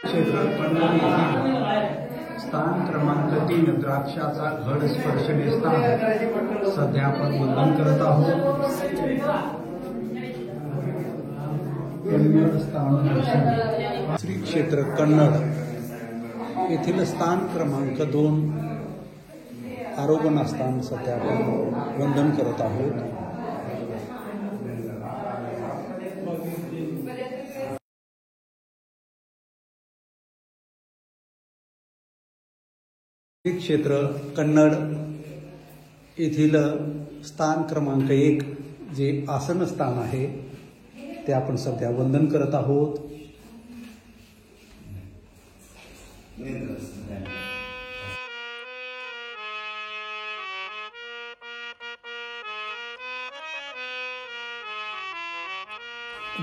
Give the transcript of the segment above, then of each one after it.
क्षेत्र कन्नड येथील स्थान क्रमांक 3 द्राक्षाचा घड स्पर्शनीय स्थान सध्या आपण वंदन करत आहोत। कन्नड स्थान दर्शन श्री क्षेत्र कन्नड येथील स्थान क्रमांक 2 आरोगण स्थान सध्या आपण वंदन करत आहोत। श्री क्षेत्र कन्नड येथील स्थान क्रमांक 1 जे आसन स्थान आहे ते आपण सध्या वंदन करत आहोत।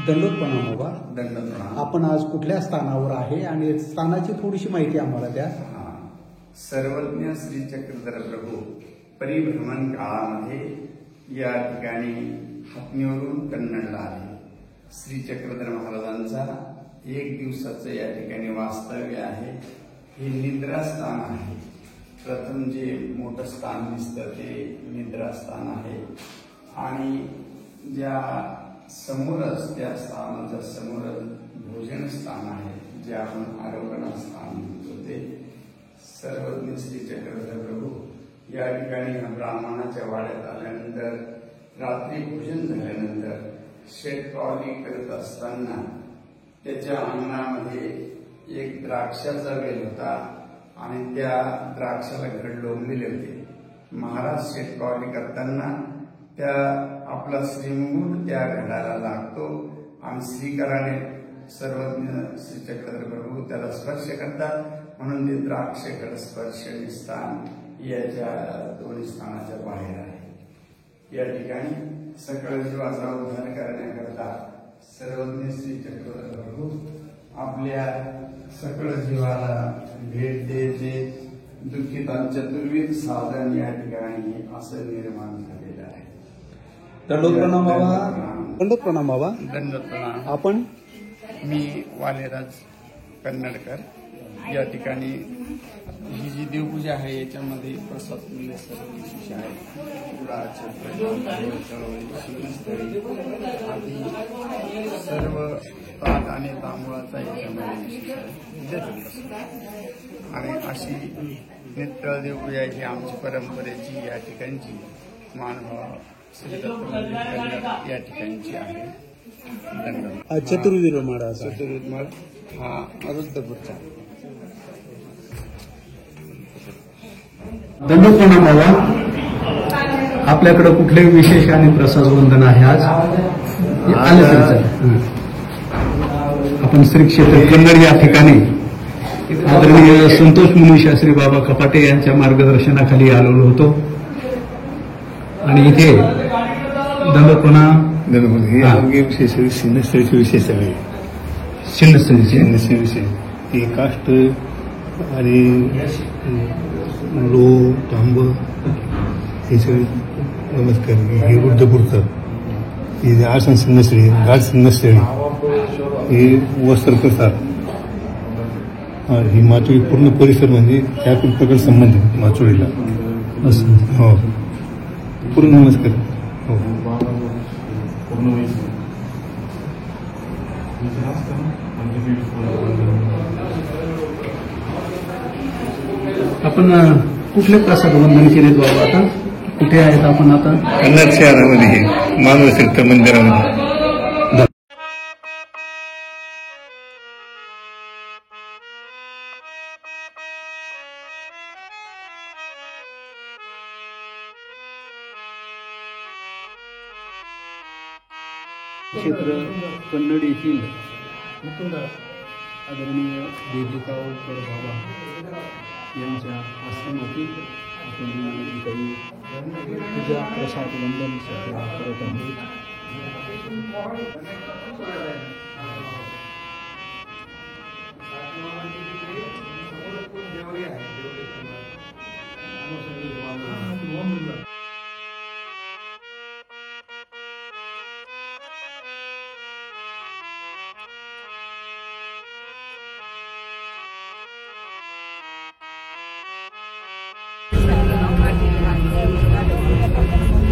दंडोत प्रणाम बाबा। दंडोत प्रणाम। आपण आज कुठल्या स्थानावर आहे आणि स्थानाची थोडीशी माहिती आम्हाला द्या। सर्वज्ञ श्री चक्रधर प्रभू परिभ्रमण काळामध्ये या ठिकाणी हातमीवरून कन्नडला आले। श्री चक्रधर महाराजांचा 1 दिवसाचं या ठिकाणी वास्तव्य आहे। हे निद्रास्थान आहे। प्रथम जे मोठं स्थान दिसतं ते निद्रास्थान आहे आणि ज्या समोरच त्या स्थानाच्या समोरच भोजन स्थान आहे जे आपण आरोगण स्थान म्हणतो ते सर्वज्ञ श्री चक्रधर प्रभू या ठिकाणी ब्राह्मणाच्या वाड्यात आल्यानंतर रात्री भोजन झाल्यानंतर शेतपावली करत असताना त्याच्या अंगणामध्ये एक द्राक्षाचा वेल होता आणि त्या द्राक्षाला घड लोंबलेले होते। महाराज शेतपावली करताना त्या आपला श्रीमुठ त्या घडाला लागतो आणि श्रीकराने सर्वज्ञ श्री चक्रधर प्रभू त्याला स्पर्श करतात म्हणून ते द्राक्ष घड स्पर्शनीय स्थान याच्या 2 स्थानाच्या बाहेर आहे। या ठिकाणी सकळ जीवाचा उद्धार करण्याकरता सर्वज्ञ श्री चक्रधर प्रभू आपल्या सकळ जीवाला भेट देते। दुःखितांचे चतुर्विध साधन या ठिकाणी असं निर्माण झालेलं आहे। दंडोत प्रणाम बाबा। दंडोत प्रणाम बाबा। दंडोत प्रणाम। आपण मी वालेराज कन्नडकर। या ठिकाणी ही जी देवपूजा आहे याच्यामध्ये प्रसाद मूल्य सर्व विशेष आहे। आदी सर्व ताट आणि तांदूळाचा याच्यामध्ये विशेष आहे आणि अशी नित्य देवपूजा ही आमची परंपरेची या ठिकाणची मानभाव श्री दत्त मंदिर या ठिकाणची आहे। चतुर्विध माळ चतुर्विध माळ हा रुद्रपूरचा। दंडोत प्रणाम बाबा। आपल्याकडे कुठले विशेष आणि प्रसाद वंदन आहे आज? आपण श्री क्षेत्र कन्नड या ठिकाणी आदरणीय संतोष मुनी शास्त्री बाबा कपाटे यांच्या मार्गदर्शनाखाली आलेलो होतो आणि इथे दंडोत प्रणाम शिन्नस्थळीचे विशेष आहे। शिन्नस्थळीचे विषय हे काष्ट आणि लो तांब हे सगळे नमस्कार। हे रुद्रपूरचं हे आसन सिन्नस्थळी घाट सिन्नस्थळी हे वस्त्र प्रसाद ही माचोळी पूर्ण परिसर म्हणजे त्या प्रकार संबंधित माचोळीला असं। हो पूर्ण नमस्कार। हो आपण कुठले प्रसाद वंदन केले बाबा? आता कुठे आहेत आपण? आता कन्नड शहरामध्ये मानव तीर्थ मंदिरामध्ये। क्षेत्र कन्नड येथील आदरणीय देवजीकावकर बाबा यांच्या आश्रमातील आपण काही पूजा प्रसाद वंदन करत आहोत। प्रदर्शन